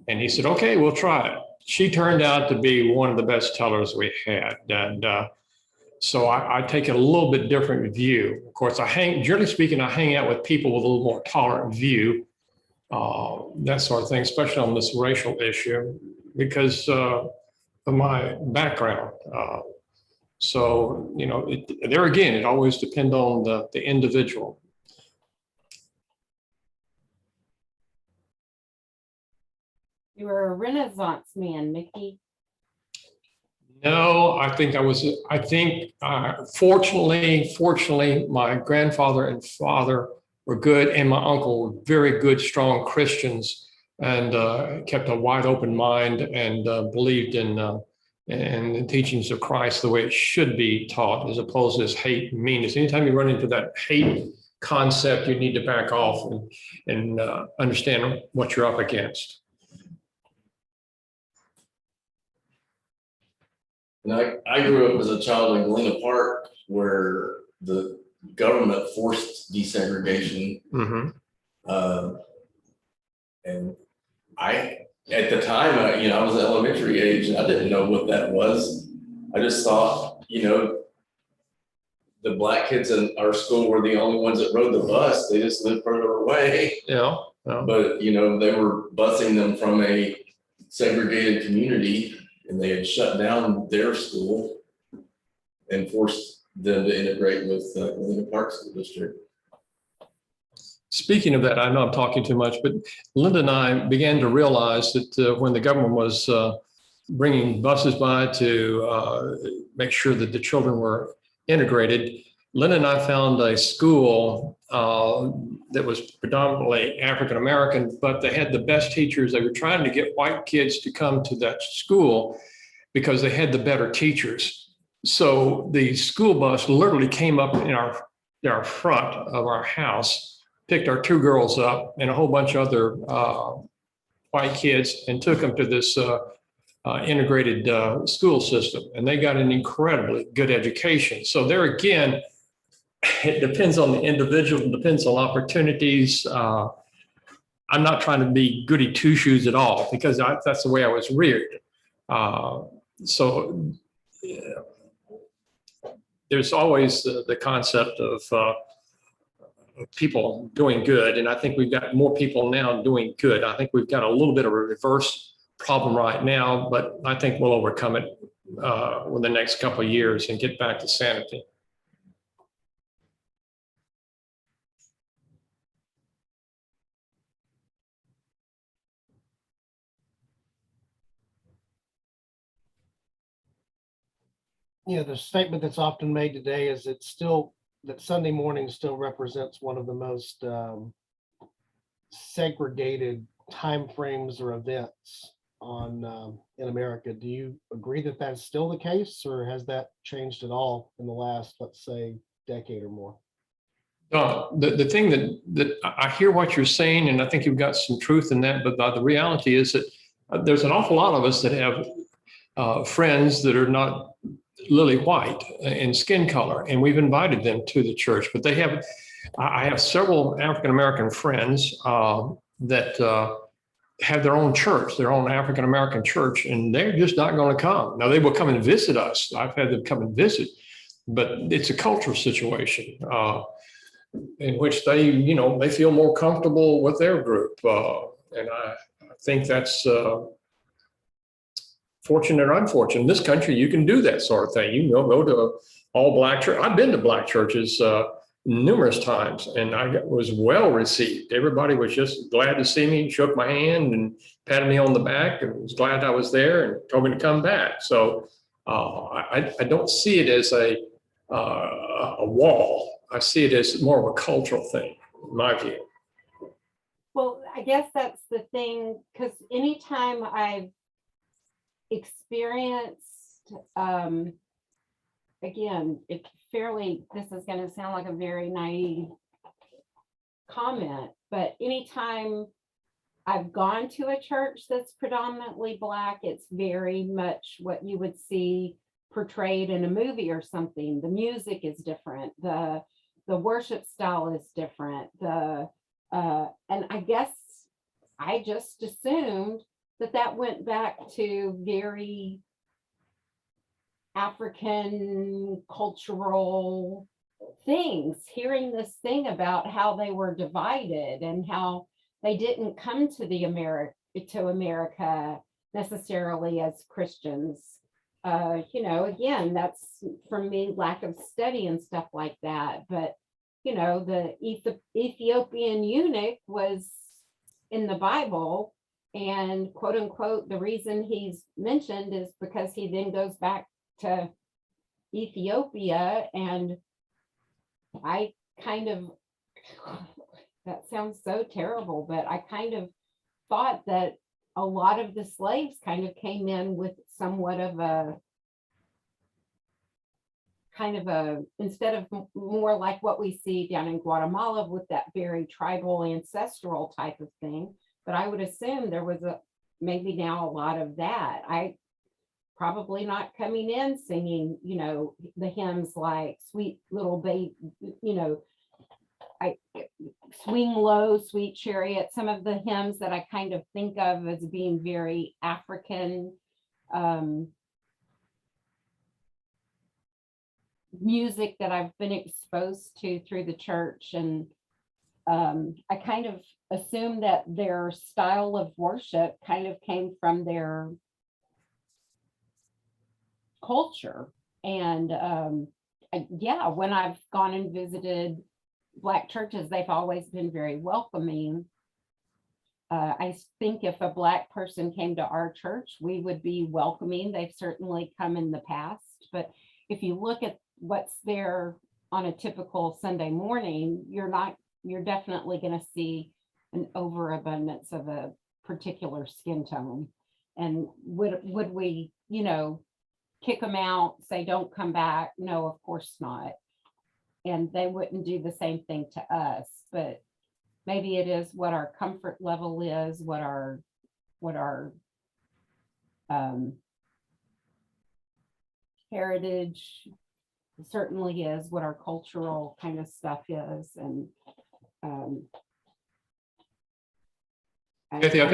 And he said, okay, we'll try it. She turned out to be one of the best tellers we had. And so I take a little bit different view. Of course, generally speaking, I hang out with people with a little more tolerant view, that sort of thing, especially on this racial issue, because of my background. So, there again, it always depends on the individual. You were a Renaissance man, Mickey. No, fortunately, my grandfather and father were good, and my uncle were very good, strong Christians, and kept a wide open mind and believed in the teachings of Christ the way it should be taught, as opposed to this hate and meanness. Anytime you run into that hate concept, you need to back off and understand what you're up against. And I grew up as a child in Galena Park where the government forced desegregation. And at the time, I was elementary age and I didn't know what that was. I just thought, the black kids in our school were the only ones that rode the bus. They just lived further away. Yeah. But, they were busing them from a segregated community and they had shut down their school and forced them to integrate with the Galena Park School District. Speaking of that, I know I'm talking too much, but Linda and I began to realize that when the government was bringing buses by to make sure that the children were integrated, Linda and I found a school that was predominantly African-American, but they had the best teachers. They were trying to get white kids to come to that school because they had the better teachers. So the school bus literally came up in our front of our house, picked our 2 girls up and a whole bunch of other white kids and took them to this integrated school system. And they got an incredibly good education. So there again, it depends on the individual, it depends on opportunities. I'm not trying to be goody two shoes at all because that's the way I was reared. So there's always the concept of people doing good. And I think we've got more people now doing good. I think we've got a little bit of a reverse problem right now, but I think we'll overcome it in the next couple of years and get back to sanity. The statement that's often made today is that Sunday morning still represents one of the most segregated timeframes or events in America. Do you agree that that's still the case, or has that changed at all in the last, let's say, decade or more? The thing that I hear what you're saying, and I think you've got some truth in that, but the reality is that there's an awful lot of us that have friends that are not lily white in skin color, and we've invited them to the church. But I have several African-American friends that have their own church, their own African-American church, and they're just not going to come. Now, they will come and visit us. I've had them come and visit, but it's a cultural situation in which they feel more comfortable with their group. And I think that's fortunate or unfortunate. In this country, you can do that sort of thing. You can go to all black church. I've been to black churches numerous times, and I was well received. Everybody was just glad to see me, shook my hand and patted me on the back and was glad I was there and told me to come back. So I don't see it as a wall. I see it as more of a cultural thing, in my view. Well, I guess that's the thing, because anytime I've experienced, again, this is going to sound like a very naive comment, but anytime I've gone to a church that's predominantly Black, it's very much what you would see portrayed in a movie or something. The music is different. The worship style is different. And I guess I just assumed that went back to very African cultural things, hearing this thing about how they were divided and how they didn't come to America necessarily as Christians. Again, that's from me, lack of study and stuff like that. But, the Ethiopian eunuch was in the Bible, and quote unquote, the reason he's mentioned is because he then goes back to Ethiopia. And I kind of, that sounds so terrible, but I kind of thought that a lot of the slaves kind of came in with somewhat of kind of instead of more like what we see down in Guatemala with that very tribal ancestral type of thing. But I would assume there was maybe now a lot of that. I probably not coming in singing, the hymns like Sweet Little Baby, I Swing Low, Sweet Chariot, some of the hymns that I kind of think of as being very African music that I've been exposed to through the church. And I kind of assume that their style of worship kind of came from their culture. And yeah, when I've gone and visited Black churches, they've always been very welcoming. I think if a Black person came to our church, we would be welcoming. They've certainly come in the past, but if you look at what's there on a typical Sunday morning, you're definitely going to see an overabundance of a particular skin tone. And would we, kick them out, say, don't come back? No, of course not. And they wouldn't do the same thing to us, but maybe it is what our comfort level is, what our heritage certainly is, what our cultural kind of stuff is. And Kathy, I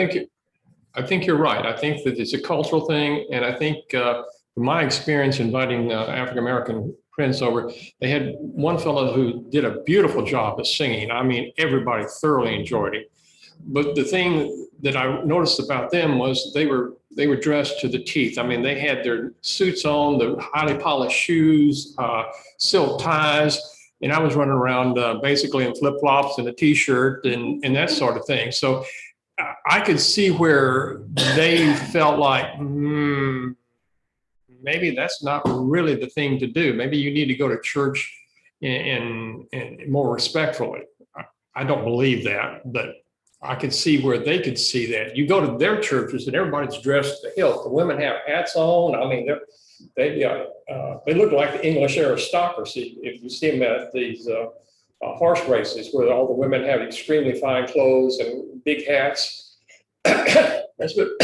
think you're right. I think that it's a cultural thing, and I think from my experience inviting African-American friends over, they had one fellow who did a beautiful job of singing. I mean, everybody thoroughly enjoyed it. But the thing that I noticed about them was they were dressed to the teeth. I mean, they had their suits on, the highly polished shoes, silk ties, and I was running around basically in flip-flops and a t-shirt and that sort of thing. So I could see where they felt like, maybe that's not really the thing to do. Maybe you need to go to church and more respectfully. I don't believe that, but I could see where they could see that. You go to their churches and everybody's dressed to the hilt. The women have hats on. I mean, they look like the English aristocracy if you see them at these horse races where all the women have extremely fine clothes and big hats. That's been,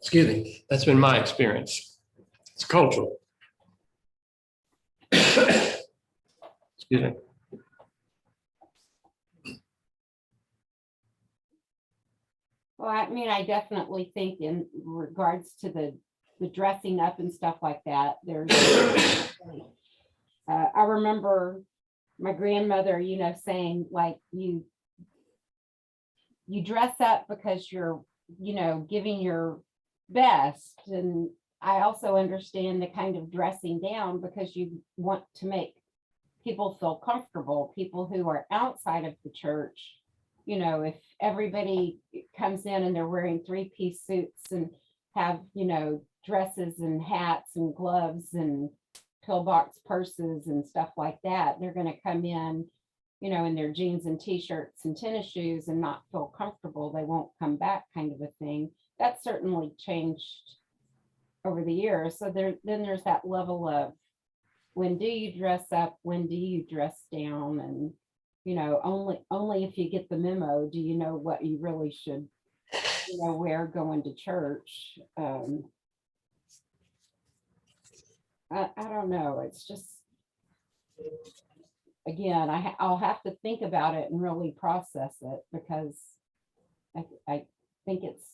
excuse me, that's been my experience. It's cultural. Excuse me. well, I mean, I definitely think in regards to the dressing up and stuff like that, there's I remember my grandmother, saying like you dress up because you're, giving your best. And I also understand the kind of dressing down because you want to make people feel comfortable, people who are outside of the church. If everybody comes in and they're wearing three-piece suits and have, dresses and hats and gloves and pillbox purses and stuff like that, they're going to come in, in their jeans and t-shirts and tennis shoes and not feel comfortable. They won't come back, kind of a thing. That certainly changed over the years. So then there's that level of, when do you dress up? When do you dress down? And, only if you get the memo do you know what you really should, wear going to church. I don't know. It's just, again, I'll have to think about it and really process it, because I think it's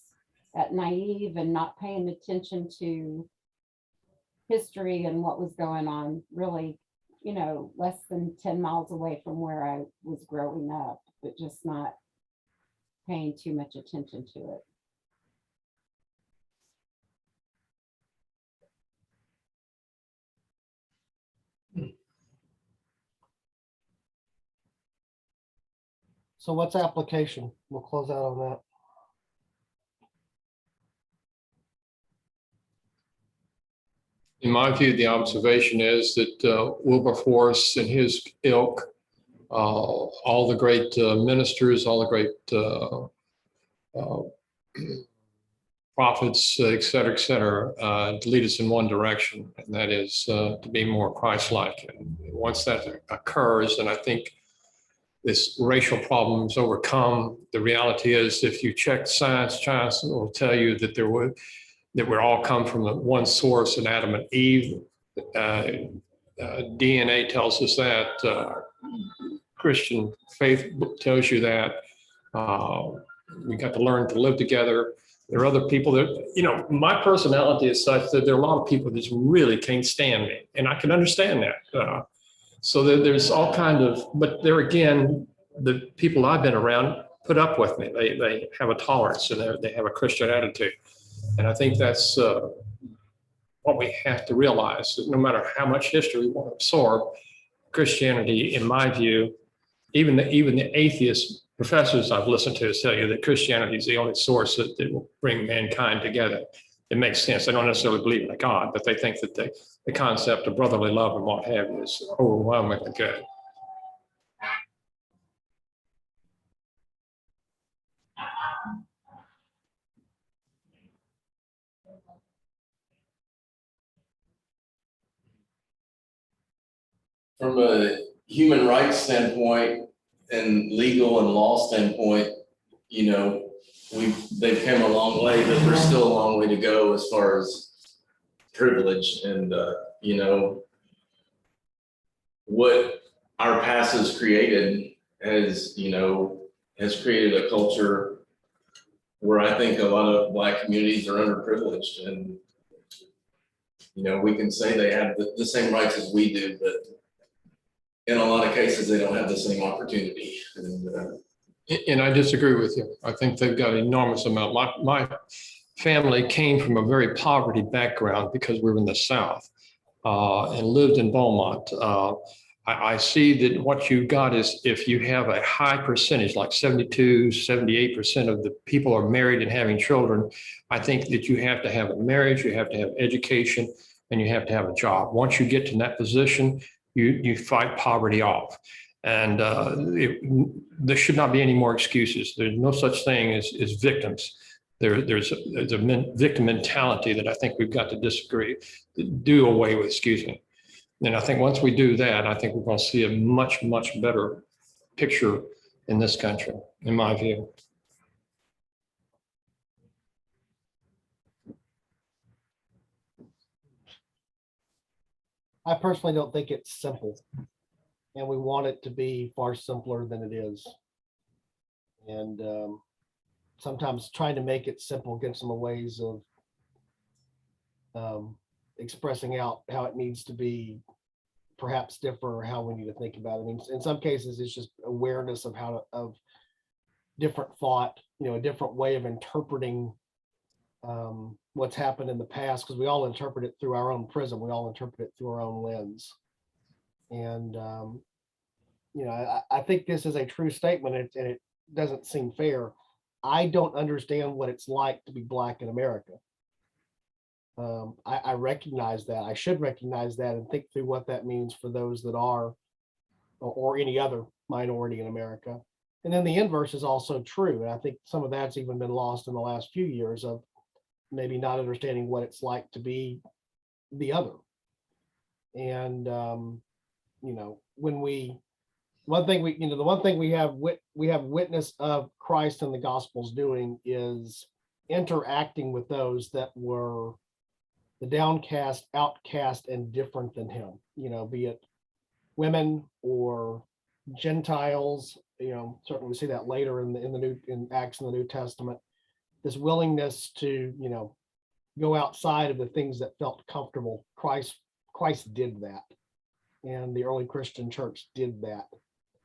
that naive and not paying attention to history and what was going on really, less than 10 miles away from where I was growing up, but just not paying too much attention to it. So what's application? We'll close out on that. In my view, the observation is that Wilberforce and his ilk, all the great ministers, all the great prophets, et cetera, to lead us in one direction, and that is to be more Christ-like. And once that occurs, then I think this racial problem is overcome. The reality is, if you check science will tell you that we're all come from the one source in Adam and Eve. DNA tells us that. Christian faith tells you that. We got to learn to live together. There are other people that, my personality is such that there are a lot of people that just really can't stand me, and I can understand that. So there's all kind of, but there again, the people I've been around put up with me. They have a tolerance, and they have a Christian attitude. And I think that's what we have to realize, that no matter how much history we want to absorb, Christianity, in my view, even the atheist professors I've listened to tell you that Christianity is the only source that will bring mankind together. It makes sense. They don't necessarily believe in a God, but they think that the concept of brotherly love and what have you is overwhelmingly good. From a human rights standpoint and legal and law standpoint, they've come a long way, but there's still a long way to go as far as privilege and, what our past has created has created a culture where I think a lot of Black communities are underprivileged, and, we can say they have the same rights as we do, but in a lot of cases, they don't have the same opportunity. And I disagree with you. I think they've got an enormous amount. My family came from a very poverty background because we were in the South and lived in Beaumont. I see that what you've got is, if you have a high percentage, like 72, 78% of the people are married and having children, I think that you have to have a marriage, you have to have education, and you have to have a job. Once you get to that position, you fight poverty off. And there should not be any more excuses. There's no such thing as victims. There's a victim mentality that I think we've got to do away with, excuse me. And I think once we do that, I think we're going to see a much, much better picture in this country, in my view. I personally don't think it's simple, and we want it to be far simpler than it is. And sometimes trying to make it simple gives them a ways of expressing out how it needs to be perhaps differ, or how we need to think about it. I mean, in some cases, it's just awareness of of different thought, a different way of interpreting what's happened in the past, because we all interpret it through our own prism. We all interpret it through our own lens. And, I think this is a true statement, and it doesn't seem fair. I don't understand what it's like to be Black in America. I recognize that. I should recognize that and think through what that means for those that are, or any other minority in America. And then the inverse is also true. And I think some of that's even been lost in the last few years, of maybe not understanding what it's like to be the other. And, the one thing we have witness of Christ and the Gospels doing is interacting with those that were the downcast, outcast, and different than him, be it women or Gentiles. Certainly we see that later in Acts in the New Testament, this willingness to, go outside of the things that felt comfortable. Christ did that. And the early Christian church did that.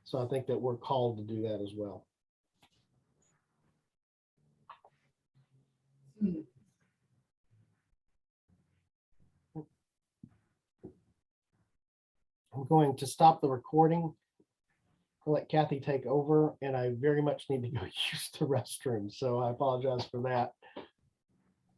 So I think that we're called to do that as well. I'm going to stop the recording. I'll let Kathy take over, and I very much need to go use the restroom. So I apologize for that.